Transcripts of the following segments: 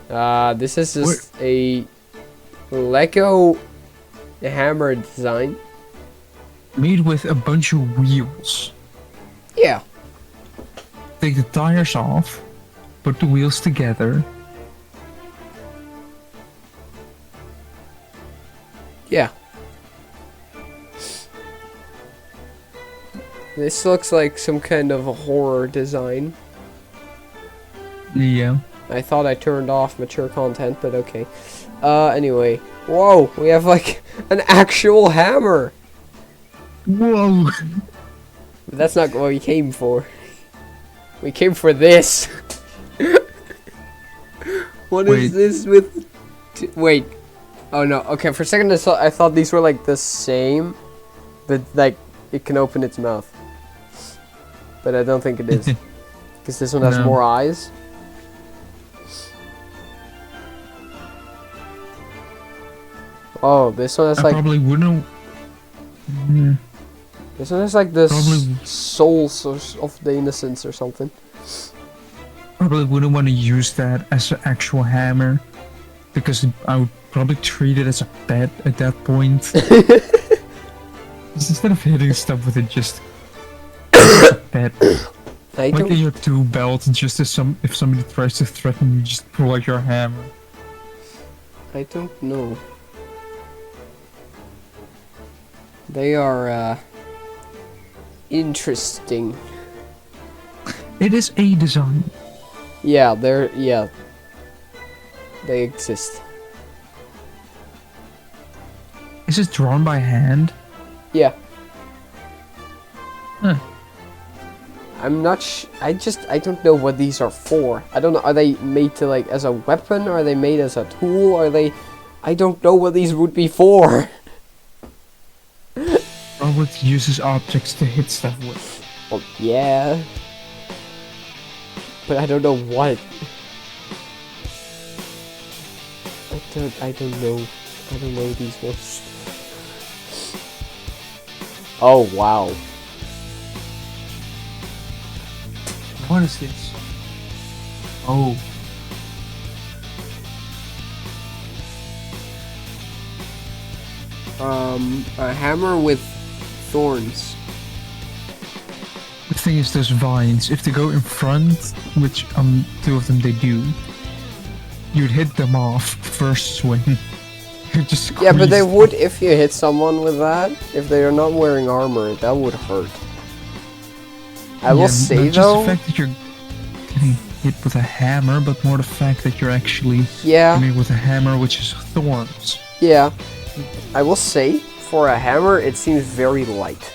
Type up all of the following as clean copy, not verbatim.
This is just a Lego hammer design. Made with a bunch of wheels. Yeah. Take the tires off, put the wheels together. Yeah. This looks like some kind of a horror design. Yeah. I thought I turned off mature content, but okay. Anyway. Whoa, we have like an actual hammer. Whoa. But that's not what we came for. We came for this. What is this with... Wait. Oh no, okay, for a second I thought these were like the same. But like, it can open its mouth. But I don't think it is. Because this one has more eyes. Oh, this one has like... probably wouldn't... This one has like the souls of the innocents or something. Probably wouldn't want to use that as an actual hammer. Because I would probably treat it as a pet at that point. Instead of hitting stuff with it, just a pet. Like in your tool belt, just as if somebody tries to threaten you, just pull out your hammer. I don't know. They are interesting. It is a design. Yeah, they exist. Is it drawn by hand? Yeah. Huh. I'm not I don't know what these are for. I don't know, are they made to like as a weapon? Or are they made as a tool? Are they... I don't know what these would be for. Robert uses objects to hit stuff with. Well, yeah. But I don't know what. I don't know. I don't know these ones. Oh, wow. What is this? Oh. A hammer with thorns. The thing is, those vines, if they go in front, which two of them they do, you'd hit them off first swing. Just yeah, but they would if you hit someone with that. If they are not wearing armor, that would hurt. I will say though, just the fact that you're getting hit with a hammer, but more the fact that you're actually hitting with a hammer, which is thorns. Yeah, I will say for a hammer, it seems very light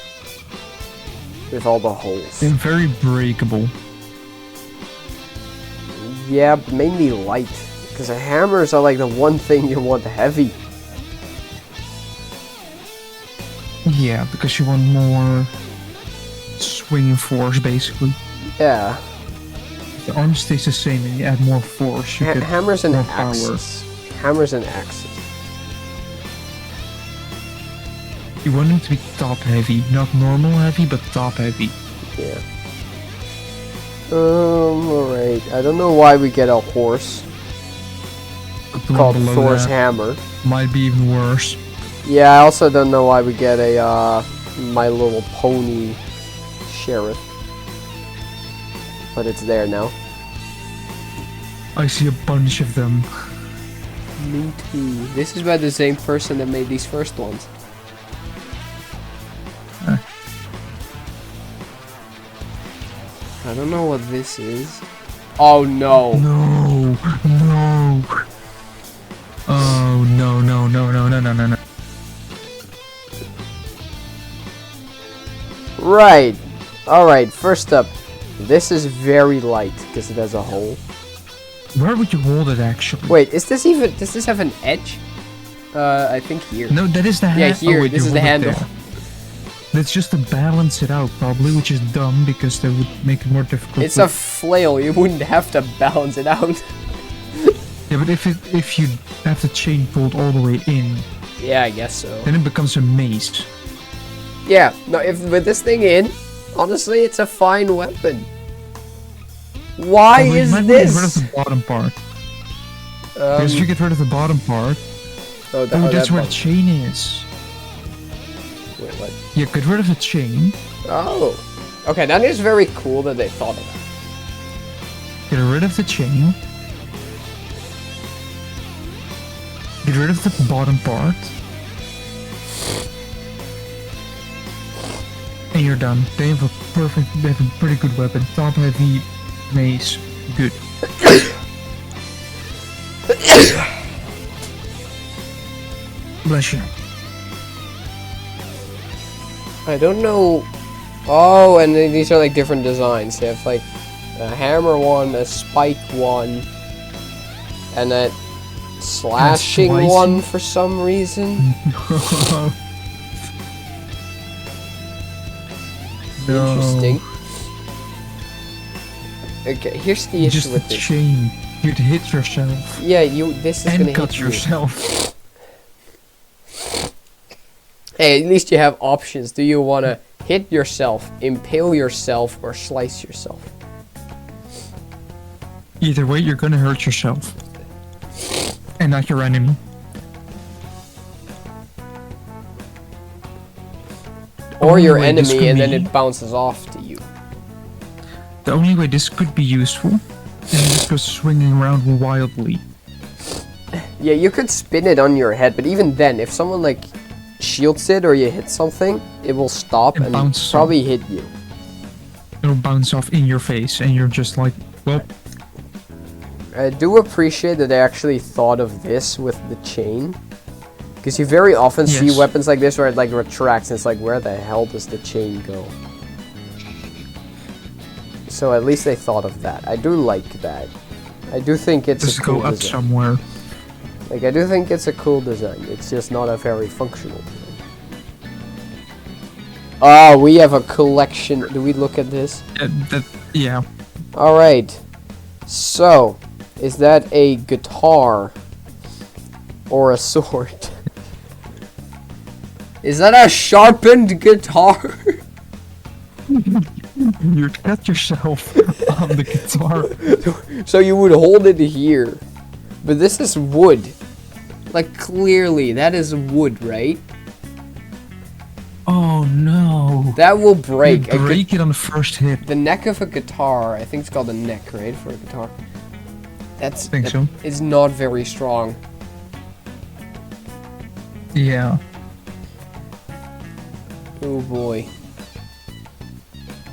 with all the holes. And very breakable. Yeah, but mainly light. Because hammers are like the one thing you want heavy. Yeah, because you want more swinging force, basically. Yeah. If the arm stays the same and you add more force, you get hammers and more axes. Hammers and axes. You want them to be top heavy, not normal heavy, but top heavy. Yeah. Alright. I don't know why we get a horse called Thor's hammer. Might be even worse. Yeah, I also don't know why we get a My Little Pony sheriff. But it's there now. I see a bunch of them. Me too. This is by the same person that made these first ones. I don't know what this is. Oh no. No. No. Oh no no no no no no no no. Right. Alright, first up. This is very light because it has a hole. Where would you hold it actually? Wait, is this even... Does this have an edge? I think here. No, that is the handle. Yeah, here. This is the handle. That's just to balance it out, probably, which is dumb because that would make it more difficult. It's a flail. You wouldn't have to balance it out. Yeah, but if you have the chain pulled all the way in, yeah, I guess so. Then it becomes a mace. Yeah, no, if with this thing in, honestly, it's a fine weapon. Why is this? Get rid of the bottom part. Because if you get rid of the bottom part, that's where the chain is. Wait, what? Yeah, get rid of the chain. Oh. Okay, that is very cool that they thought of that. Get rid of the chain. Get rid of the bottom part. And you're done. They have a pretty good weapon. Top heavy, mace, good. Bless you. I don't know. Oh, and these are like different designs. They have like a hammer one, a spike one, and a slashing one for some reason. No. Interesting. Okay, here's the issue Just with the this. chain. You'd hit yourself. Yeah, this is gonna cut hit you. yourself. Hey, at least you have options. Do you want to hit yourself, impale yourself, or slice yourself? Either way, you're gonna hurt yourself. And not your enemy. Or your enemy, and then it bounces off to you. The only way this could be useful is it just goes swinging around wildly. Yeah, you could spin it on your head, but even then, if someone like shields it or you hit something, it will stop and probably hit you. It'll bounce off in your face, and you're just like, well. I do appreciate that they actually thought of this with the chain. Because you very often see weapons like this where it like retracts and it's like, where the hell does the chain go? So at least they thought of that. I do like that. I do think it's a cool design. Just go up somewhere. Like, I do think it's a cool design. It's just not a very functional design. Oh, we have a collection. Do we look at this? Yeah. Alright. So, is that a guitar? Or a sword? Is that a sharpened guitar? You cut yourself on the guitar. So you would hold it here. But this is wood. Like, clearly, that is wood, right? Oh no. That will break. You break it on the first hit. The neck of a guitar, I think it's called a neck, right? For a guitar. I think so. It's not very strong. Yeah. Oh boy.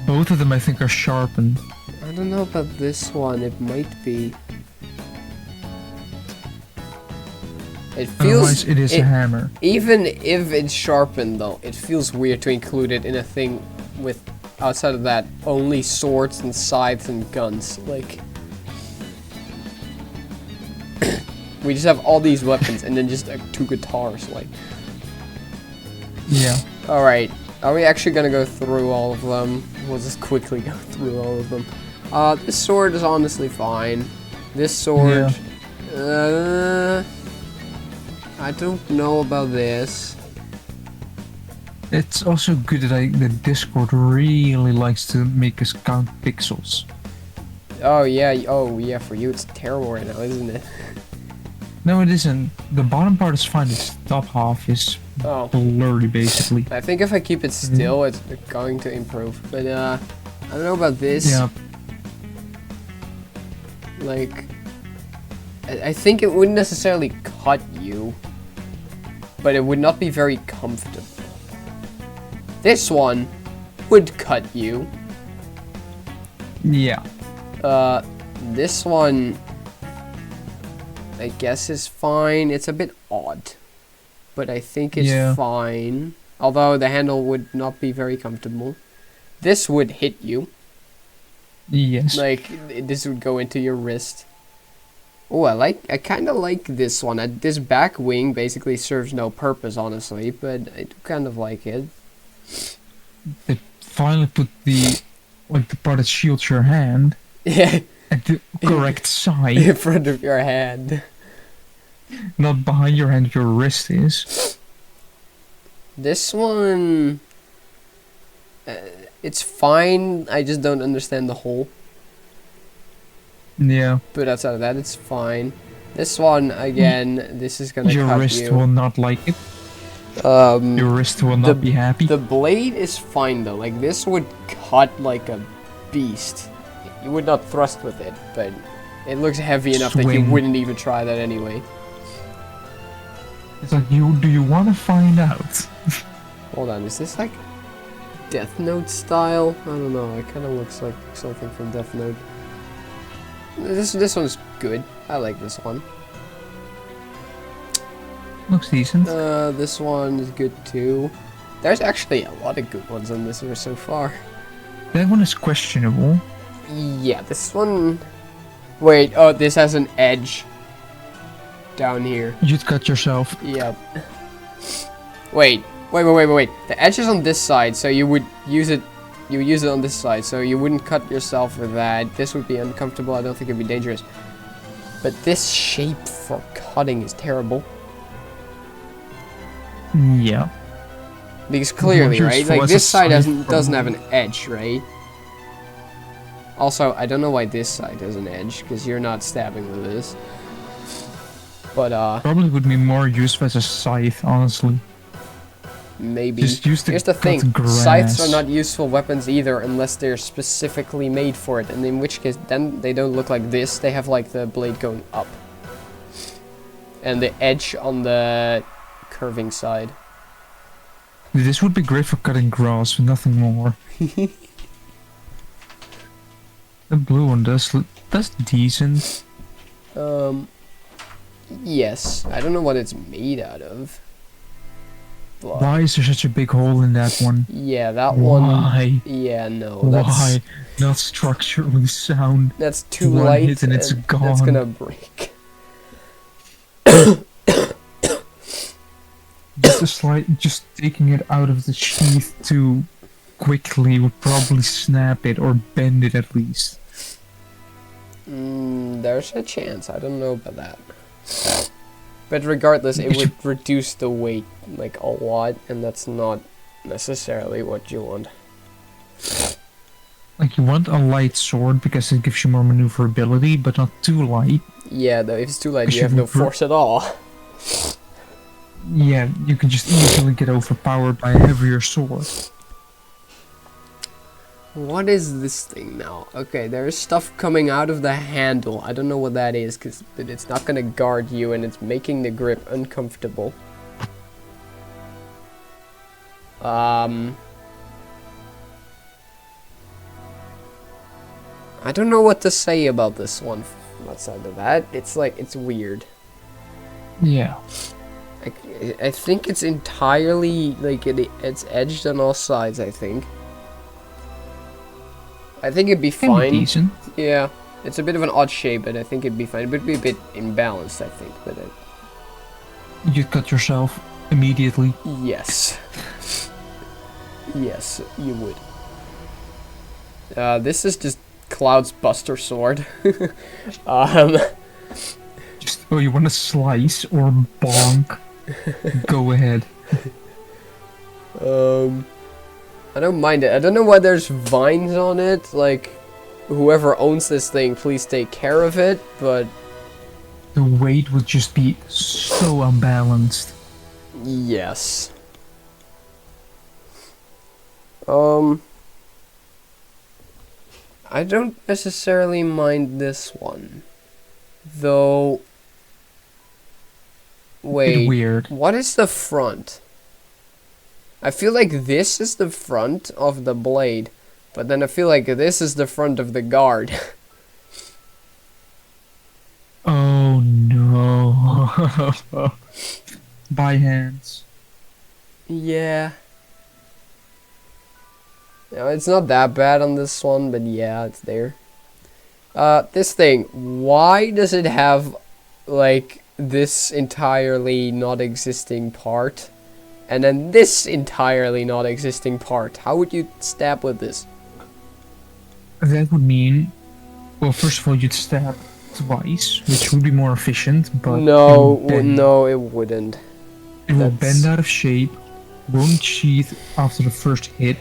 Both of them, I think, are sharpened. I don't know about this one. It might be. It feels. Otherwise, it is a hammer. Even if it's sharpened, though, it feels weird to include it in a thing with, outside of that, only swords and scythes and guns. Like, we just have all these weapons and then just two guitars. Like, yeah. All right. Are we actually gonna go through all of them? We'll just quickly go through all of them. This sword is honestly fine. This sword, I don't know about this. It's also good that the Discord really likes to make us count pixels. Oh yeah, for you it's terrible right now, isn't it? No, it isn't. The bottom part is fine. Its top half is blurry, basically. I think if I keep it still, it's going to improve. But I don't know about this. Yeah. Like, I think it wouldn't necessarily cut you, but it would not be very comfortable. This one would cut you. Yeah. This one, I guess, is fine. It's a bit odd, but I think it's fine. Although the handle would not be very comfortable. This would hit you. Yes. Like, this would go into your wrist. Oh, I kind of like this one. This back wing basically serves no purpose, honestly, but I do kind of like it. They finally put the part that shields your hand Yeah. at the correct side. In front of your hand. Not behind your hand, your wrist is. This one, it's fine. I just don't understand the hole. Yeah. But outside of that, it's fine. This one, again, this is gonna Your cut wrist you. will not like it. Um, Your wrist will not be happy. The blade is fine though. Like this would cut like a beast. You would not thrust with it, but it looks heavy enough that you Swing. wouldn't even try that anyway. It's like, do you want to find out? Hold on, is this like Death Note style? I don't know. It kind of looks like something from Death Note. This one's good. I like this one. Looks decent. This one is good too. There's actually a lot of good ones on this one so far. That one is questionable. Yeah, this one... Wait, oh, this has an edge. Down here. You'd cut yourself. Yep. Wait. The edge is on this side, so you would use it... You use it on this side, so you wouldn't cut yourself with that. This would be uncomfortable. I don't think it'd be dangerous. But this shape for cutting is terrible. Yeah. Because clearly, Yours right? Like was this a side side doesn't have from- an edge, right? Also, I don't know why this side has an edge, because you're not stabbing with this. But Probably would be more useful as a scythe, honestly. maybe. Just use to Here's the cut thing: grass. scythes are not useful weapons either, unless they're specifically made for it. And in which case, then they don't look like this. They have like the blade going up, and the edge on the curving side. This would be great for cutting grass, but nothing more. The blue one that's decent. Yes. I don't know what it's made out of. But Why is there such a big hole in that one? yeah, that one. Why? Yeah, no. Why? Not structurally sound. That's too One light. hit and it's That's gone. gonna break. Just taking it out of the sheath too quickly would probably snap it or bend it at least. There's a chance. I don't know about that. But regardless, it would reduce the weight like a lot, and that's not necessarily what you want. Like, you want a light sword because it gives you more maneuverability, but not too light. Yeah, though, if it's too light, Because you have you no would force at all. Yeah, you can just easily get overpowered by a heavier sword. What is this thing now? Okay, there's stuff coming out of the handle. I don't know what that is, but it's not gonna guard you, and it's making the grip uncomfortable. I don't know what to say about this one outside of that. It's like, it's weird. Yeah. I think it's entirely, like, it's edged on all sides, I think. I think it'd be fine. Decent. Yeah, it's a bit of an odd shape, but I think it'd be fine. It would be a bit imbalanced, I think, but You'd cut yourself immediately. yes. Yes, you would. This is just Cloud's Buster Sword. Just, oh, you want to slice or bonk? Go ahead. I don't mind it. I don't know why there's vines on it. Like, whoever owns this thing, please take care of it, but The weight would just be so unbalanced. yes. I don't necessarily mind this one. Though... Wait, Weird. what is the front? I feel like this is the front of the blade, but then I feel like this is the front of the guard. Oh no. By hands. Yeah. No, it's not that bad on this one, but yeah, it's there. This thing, why does it have, like, this entirely not existing part? And then this entirely not existing part? How would you stab with this? That would mean, well, first of all, you'd stab twice, which would be more efficient, but No, it will bend, no, it wouldn't. it will that's- bend out of shape, won't sheath after the first hit,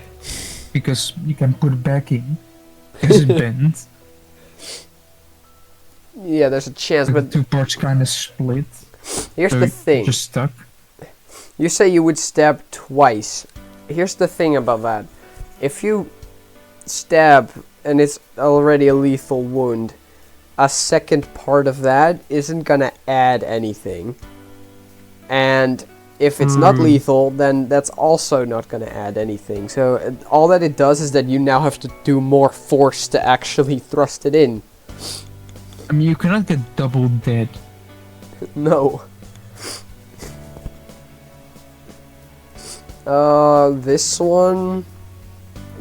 because you can put it back in, because it bends. Yeah, there's a chance, The but two parts kind of split. here's so the thing. Just stuck. You say you would stab twice. Here's the thing about that. If you stab and it's already a lethal wound, a second part of that isn't gonna add anything. And if it's not lethal, then that's also not gonna add anything. So all that it does is that you now have to do more force to actually thrust it in. I mean, you cannot get double dead. No. This one...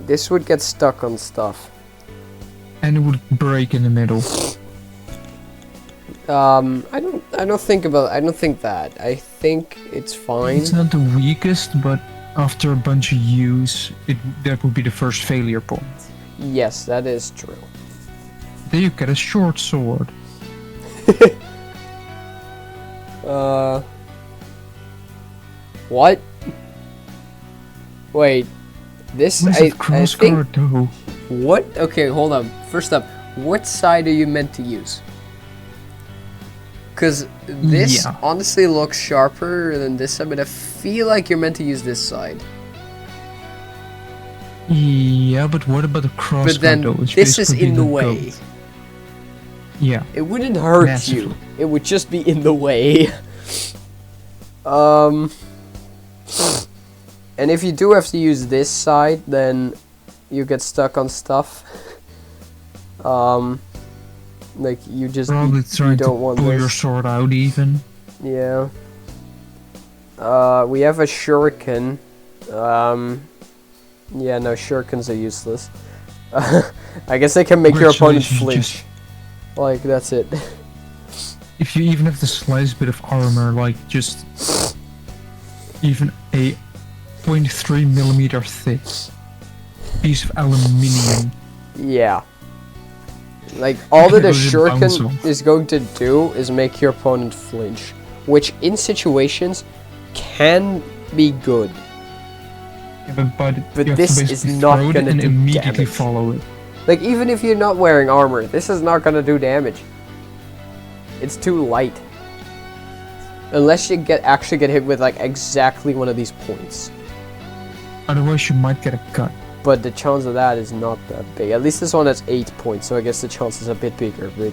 This would get stuck on stuff. And it would break in the middle. I don't think that. I think it's fine. It's not the weakest, but after a bunch of use, that would be the first failure point. Yes, that is true. Then you get a short sword. What? Wait, this What is I it, cross think. guard though? What? Okay, hold on. First up, what side are you meant to use? Because this Yeah. honestly looks sharper than this side, but I feel like you're meant to use this side. Yeah, but what about the cross But then guard though? It's this is basically in the way. goat. Yeah. It wouldn't hurt Massively. you. It would just be in the way. And if you do have to use this side, then you get stuck on stuff. Like you just Probably you trying to don't want pull your this. sword out even. Yeah. We have a shuriken. Yeah, no, shurikens are useless. I guess they can make your opponent Congratulations, flinch. Like, that's it. If you even have the slight bit of armor, like just even a 0.3mm thick piece of aluminium. Yeah. Like, all that a It would bounce shuriken off. is going to do is make your opponent flinch. Which, in situations, can be good. Yeah, but But you have this to is basically not throw it gonna and do immediately damage. follow it. Like, even if you're not wearing armor, this is not gonna do damage. It's too light. Unless you actually get hit with, like, exactly one of these points. Otherwise, you might get a cut. But the chance of that is not that big. At least this one has 8 points, so I guess the chance is a bit bigger, but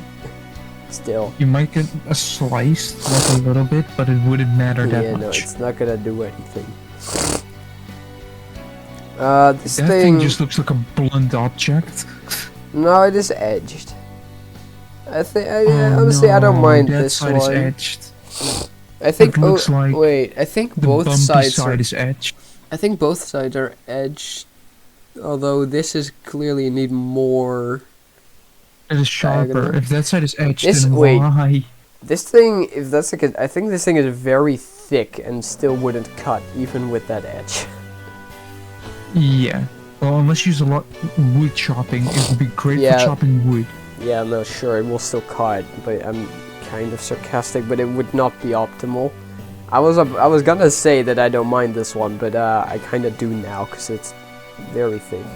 still. You might get a slice, like a little bit, but it wouldn't matter that Yeah, no, much. it's not gonna do anything. This That thing just looks like a blunt object. No, it is edged. I think, Oh, honestly, I don't no, mind that this side one. is edged. I think, It looks like wait, I think The both bumpy sides side are, is edged. I think both sides are edged. Although this is clearly need more. It is sharper. diagonal. If that side is edged, This- then wait. why? This thing, if that's like I think this thing is very thick and still wouldn't cut even with that edge. Yeah. Well, unless you use a lot wood chopping, it would be great Yeah. for chopping wood. Yeah, no, sure, it will still cut, but I'm kind of sarcastic, but it would not be optimal. I was gonna say that I don't mind this one, but I kind of do now because it's very thick.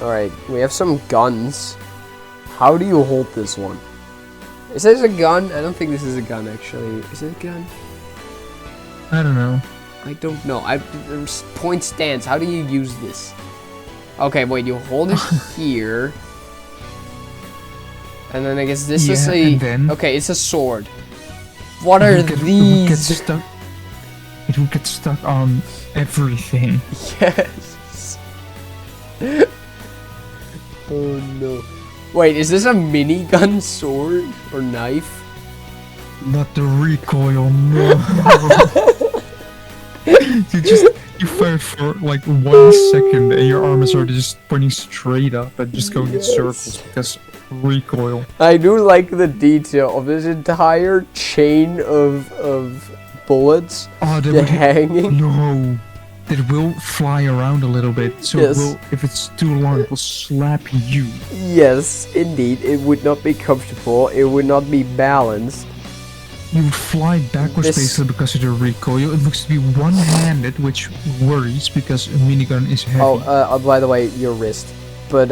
All right, we have some guns. How do you hold this one? Is this a gun? I don't think this is a gun actually. Is it a gun? I don't know. I don't know. There's point stance. How do you use this? Okay, wait. You hold it here, and then I guess this is Yeah, a. and then- Okay, it's a sword. What It are would get- these? It would get stuck on everything. Yes. Oh no. Wait, is this a minigun sword or knife? Not the recoil, no. you fire for like 1 second and your arm is already just pointing straight up and just going in circles because recoil. I do like the detail of this entire chain of bullets Oh, they would hit. hanging. No. It will fly around a little bit, so Yes. it will, if it's too long, it will slap you. Yes, indeed, it would not be comfortable. It would not be balanced. You would fly backwards This- basically because of the recoil. It looks to be one-handed, which worries because a minigun is heavy. Oh, by the way, your wrist. But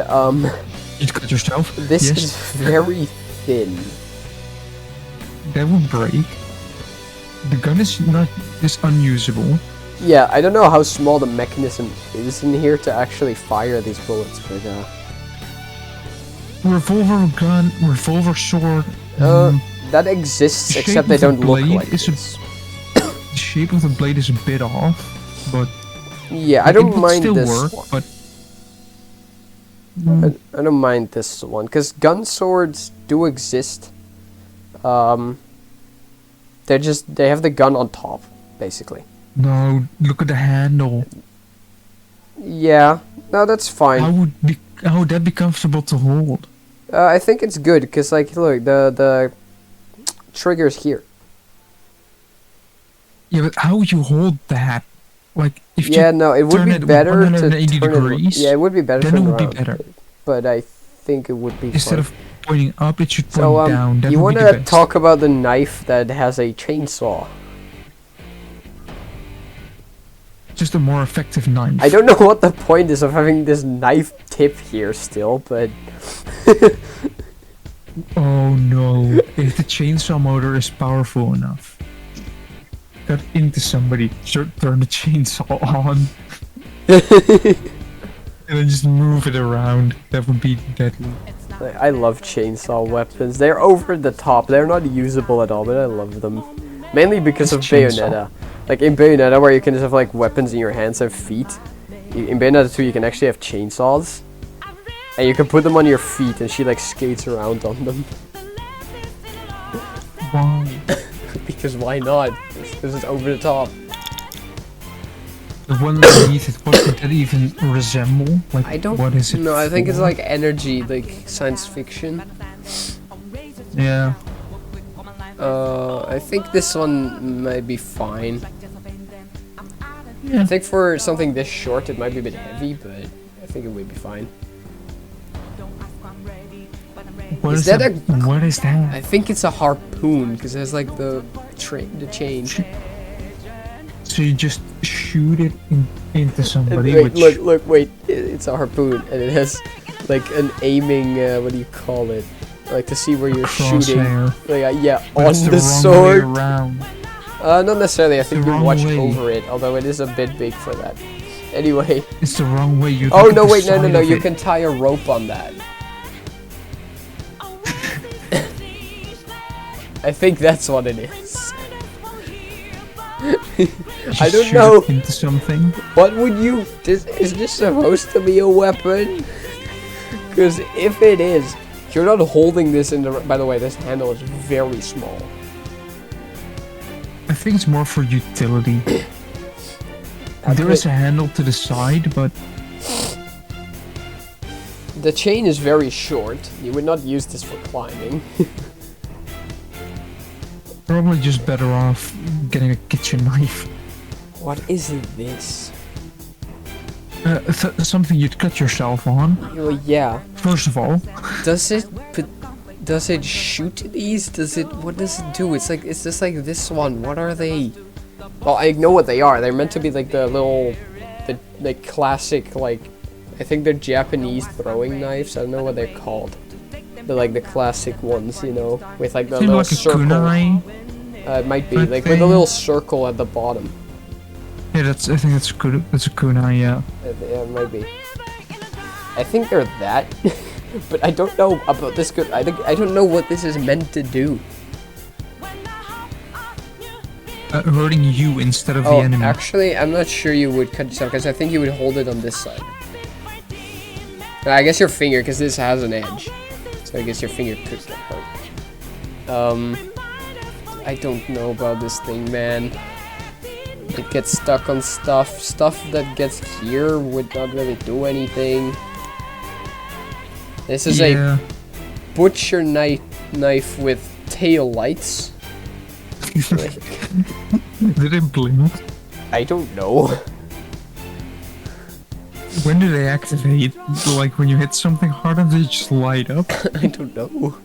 You cut yourself? this Yes. is very thin. That would break. The gun is unusable. Yeah, I don't know how small the mechanism is in here to actually fire these bullets, but Revolver gun, revolver sword. that exists, the except shape they of the don't look blade like is this. The shape of the blade is a bit off, but Yeah, I it don't would mind still this work, one. but I don't mind this one, because gun swords do exist. They have the gun on top, basically. no, look at the handle. Yeah, no, that's fine. How would that be comfortable to hold? I think it's good, because, like, look, the trigger's here. Yeah, but how would you hold that? Like, if Yeah, you no, it would turn be it better to 180 turn degrees, it. Yeah, it would be better. then to it turn would be around, better. But I think it would be Instead fine. of pointing up, it should point So, down. That you would want be the to best. talk about the knife that has a chainsaw? Just a more effective knife. I don't know what the point is of having this knife tip here still, but Oh no! If the chainsaw motor is powerful enough, cut into somebody, turn the chainsaw on, and then just move it around. That would be deadly. I love chainsaw weapons. They're over the top. They're not usable at all, but I love them. Mainly because of It's chainsaw. Bayonetta. Like in Bayonetta, where you can just have like weapons in your hands and feet. In Bayonetta 2, you can actually have chainsaws. And you can put them on your feet and she like skates around on them. Why? Because why not? Because it's over the top. The one underneath it, what would that even resemble? Like, I don't what is it know. I think it's for? like energy, like science fiction. Yeah. I think this one might be fine. Yeah. I think for something this short, it might be a bit heavy, but I think it would be fine. What Is is that that? a- What is that? I think it's a harpoon because there's like the chain. So you just shoot it into somebody. Wait, which look, wait! It's a harpoon and it has like an aiming. What do you call it? Like to see where you're shooting. crosshair. Like yeah, But on it's the wrong way sword. around. Not necessarily. I It's think the you wrong watch way. over it, although it is a bit big for that. Anyway. It's the wrong way. You. Oh look at no! the Wait, no! side of You it. can tie a rope on that. I think that's what it is. Just I don't shoot know. it into something. What would you? Is this supposed to be a weapon? Because if it is, you're not holding this in the. By the way, this handle is very small. I think it's more for utility. There is a handle to the side, but The chain is very short. You would not use this for climbing. probably just better off getting a kitchen knife. What is this? Something you'd cut yourself on. Well, yeah. First of all, Does it? Does it shoot these? Does it? What does it do? It's just like this one. What are they? Well, I know what they are. They're meant to be like the classic like. I think they're Japanese throwing knives. I don't know what they're called. They're like the classic ones, you know, with like the seems little like a circle. kunai. It might be That like with a thing. little circle at the bottom. Yeah, I think that's good. That's a kunai. Yeah. Yeah, it might be. I think they're that, but I don't know about this. I don't know what this is meant to do. Hurting you instead of the Oh, enemy. actually, I'm not sure you would cut yourself because I think you would hold it on this side. I guess your finger, because this has an edge. So I guess your finger could get hurt. I don't know about this thing, man. It gets stuck on stuff. Stuff that gets here would not really do anything. This is a butcher knife with tail lights. Did it blink? I don't know. When do they activate? Like when you hit something hard and they just light up? I don't know.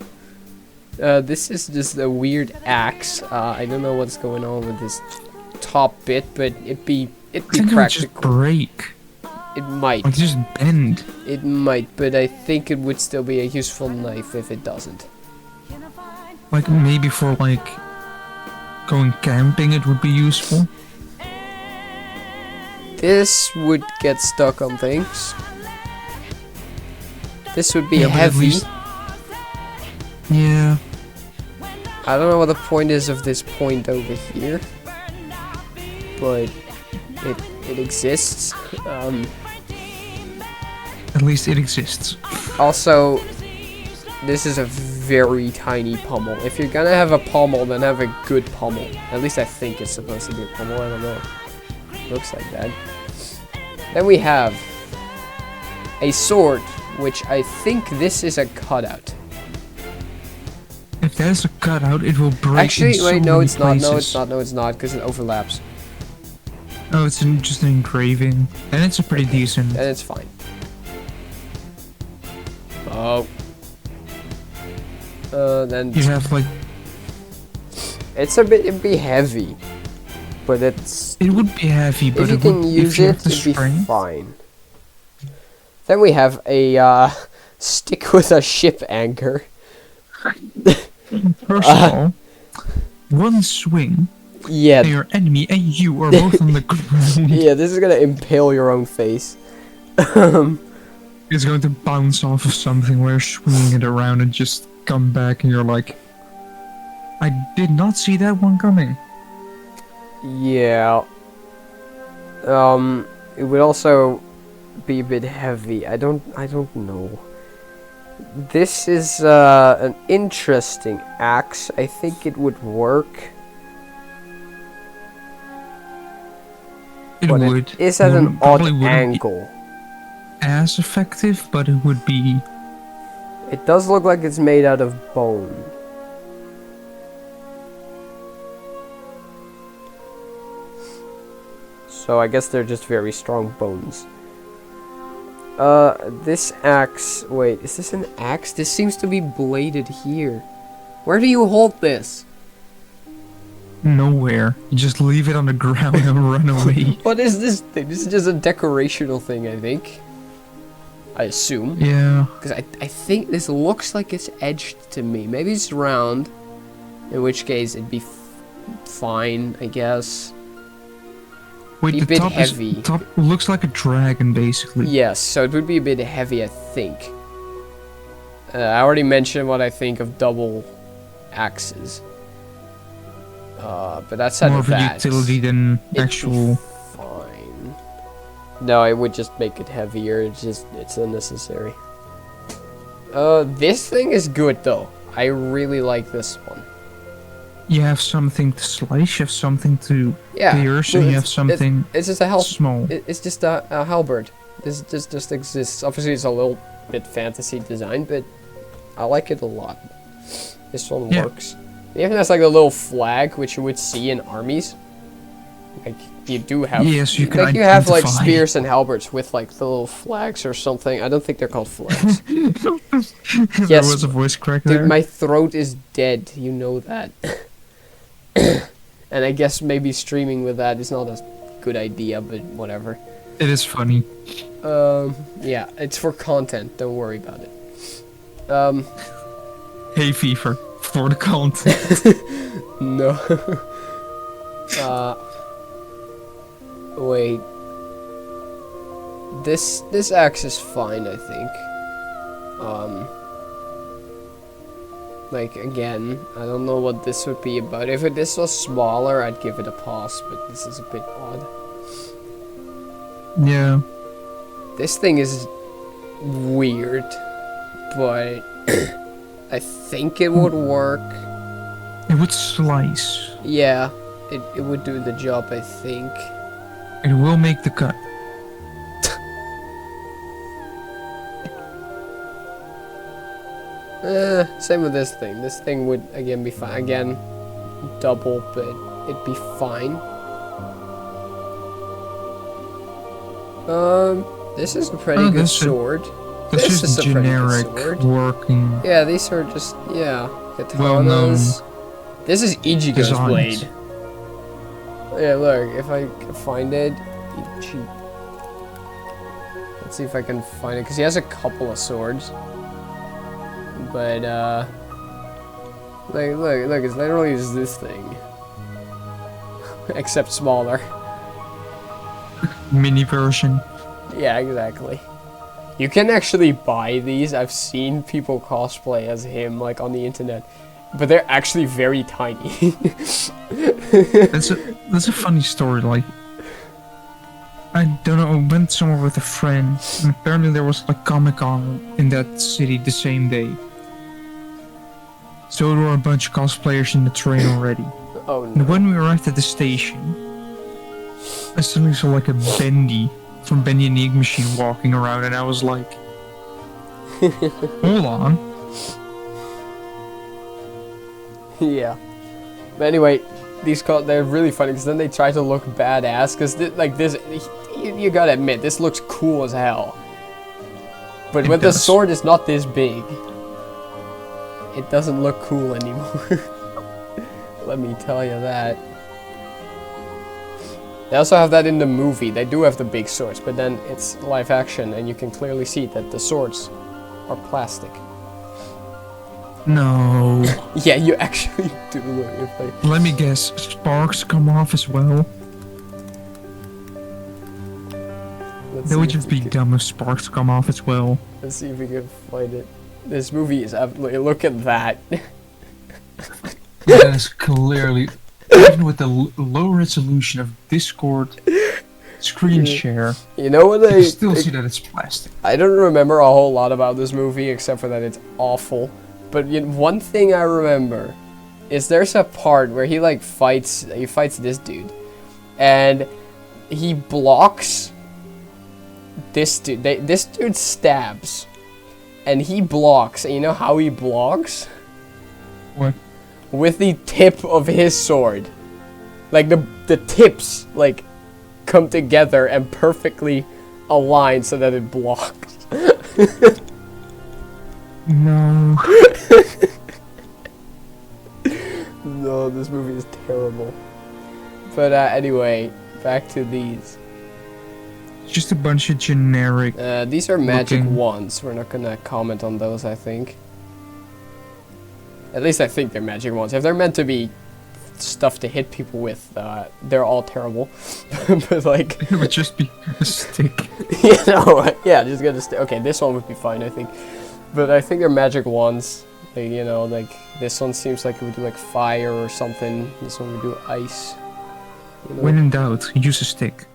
This is just a weird axe. I don't know what's going on with this top bit, but it'd be I think it would just practical. break. It might. Like just bend. It might, but I think it would still be a useful knife if it doesn't. Like maybe for like going camping, it would be useful. This would get stuck on things. This would be Yeah, but at heavy. least- Yeah. I don't know what the point is of this point over here, but it exists. At least it exists. Also, this is a very tiny pommel. If you're gonna have a pommel, then have a good pommel. At least I think it's supposed to be a pommel. I don't know. Looks like that. Then we have a sword, which I think this is a cutout. If there's a cutout, it will break. Actually, in so wait, no, many it's not. No, places. it's not. No, it's not, because it overlaps, Oh, it's just an engraving, and it's a pretty decent. and it's fine. Oh. Then You have like it'd be heavy, but it's it would be heavy, but if you it can would, use if you have it, the it'd be strength. fine. Then we have a stick with a ship anchor. First of all, one swing, Yeah, and your enemy and you are both on the ground. yeah. This is gonna impale your own face. It's going to bounce off of something where you're swinging it around and just come back, and you're like, I did not see that one coming. Yeah. It would also be a bit heavy. I don't know. This is an interesting axe. I think it would work. It But would. it is at an odd Probably wouldn't be angle. as effective, but it would be. It does look like it's made out of bone. So I guess they're just very strong bones. This axe... Wait, is this an axe? This seems to be bladed here. Where do you hold this? Nowhere. You just leave it on the ground and run away. What is this thing? This is just a decorational thing, I think. I assume. Yeah. Because I think this looks like it's edged to me. Maybe it's round. In which case it'd be fine, I guess. Wait, Be a the bit top heavy. is top looks like a dragon, basically. Yes, so it would be a bit heavy, I think. I already mentioned what I think of double axes. But that's More out of of a that. utility than It'd be actual. fine. No, it would just make it heavier. It's unnecessary. This thing is good though. I really like this one. You have something to slice. You have something to Yeah. pierce, well, and you have something It's just a small. It's just a halberd. This just exists. Obviously, it's a little bit fantasy design, but I like it a lot. This one Yeah. works. It even has like a little flag, which you would see in armies. Like you do have. Yes, you can like you have like identify. spears and halberds with like the little flags or something. I don't think they're called flags. There Yes, was a voice crack Dude, there. my throat is dead. You know that. And I guess maybe streaming with that is not a good idea, but whatever. It is funny. Yeah, it's for content. Don't worry about it. Hay fever for the content. No. Wait. This axe is fine, I think. Like again, I don't know what this would be about. If this was smaller, I'd give it a pass, but this is a bit odd. Yeah. This thing is weird, but I think it would work. It would slice. Yeah, it would do the job, I think. It will make the cut. Same with this thing. This thing would again be fine. Again, double, but it'd be fine. This is a pretty good this is- sword. This is is a pretty good generic sword. working. Yeah, these are just katanas. Well-known This is Ichigo's designs. blade. Yeah, look, if I can find it, be cheap. Let's see if I can find it, because he has a couple of swords. But, Like, look, it's literally just this thing. Except smaller. Mini version. Yeah, exactly. You can actually buy these. I've seen people cosplay as him, like, on the internet. But they're actually very tiny. That's a funny story, like... I don't know, I went somewhere with a friend, and apparently there was like Comic-Con in that city the same day. So there were a bunch of cosplayers in the train already. Oh no. And when we arrived at the station, I suddenly saw like a Bendy from Bendy and the Ink Machine walking around, and I was like, hold on. Yeah. But anyway, they're really funny because then they try to look badass because like this, you gotta admit, this looks cool as hell. But when the sword is not this big, it doesn't look cool anymore. Let me tell you that. They also have that in the movie. They do have the big swords, but then it's live action and you can clearly see that the swords are plastic. No. Yeah, you actually do. Look, if Let me guess, sparks come off as well? That would just be dumb if sparks come off as well. Let's see if we can find it. This movie is absolutely... Look at that. That is clearly... Even with the low resolution of Discord screen share, you know what you can still see that it's plastic. I don't remember a whole lot about this movie except for that it's awful. But one thing I remember is there's a part where he like fights this dude, and he blocks this dude. This dude stabs, and he blocks. And you know how he blocks? What? With the tip of his sword. Like the tips like come together and perfectly align so that it blocks. No. No, this movie is terrible. But anyway, back to these. Just a bunch of generic. These are magic looking. wands. We're not gonna comment on those, I think. At least I think they're magic wands. If they're meant to be stuff to hit people with, they're all terrible. But like, It would just be a stick. you know, yeah, just gonna stay. Okay, this one would be fine, I think. But I think they're magic wands. Like, you know, like this one seems like it would do like fire or something. This one would do ice. You know? When in doubt, use a stick.